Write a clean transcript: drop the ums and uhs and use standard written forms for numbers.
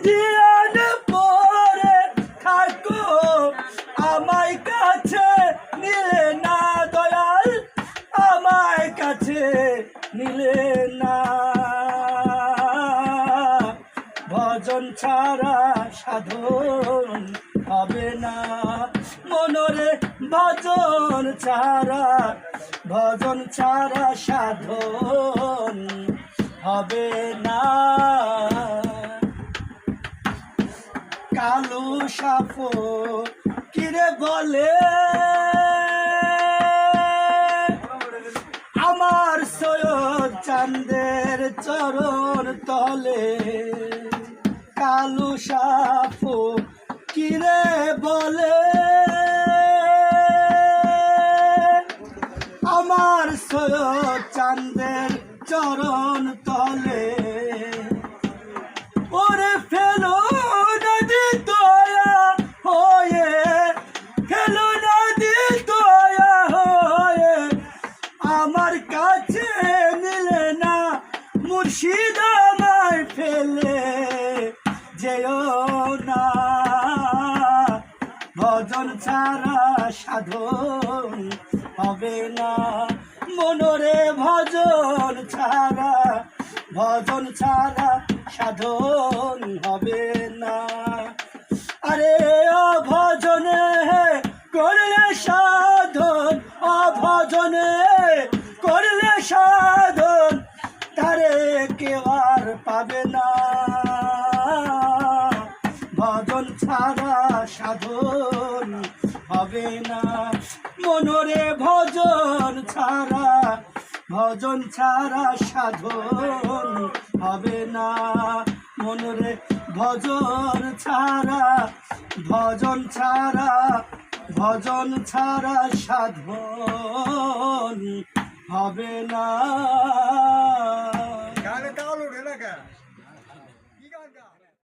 ধ্যান পরে থাকো আমায় কাছে নিলে না দয়াল আমায় কাছে নিলে না ভজন ছাড়া সাধন হবে না মনরে ভজন ছাড়া সাধন হবে না কালু সাপ কিরে বলে আমার সৈয়দ চাঁদের চরণ তলে কালু সাপ কিরে বলে আমার সৈয়দ চাঁদের চরণ তলে ওরে ফেলো নদী দয়া হয়ে ফেলো নদী দয়া হয়ে আমার কাছে নিলে না মুর্শিদ আমায় ফেলে যেও না ভজন ছাড়া সাধন হবে না মনরে ভজন ছাড়া সাধন হবে না আরে অভজনে করলে সাধন অভজনে করলে সাধন তারে কেউ আর পাবে না ভজন ছাড়া সাধন হবে না মনরে ভজন ছাড়া সাধন হবে না মনরে ভজন ছাড়া সাধন হবে না।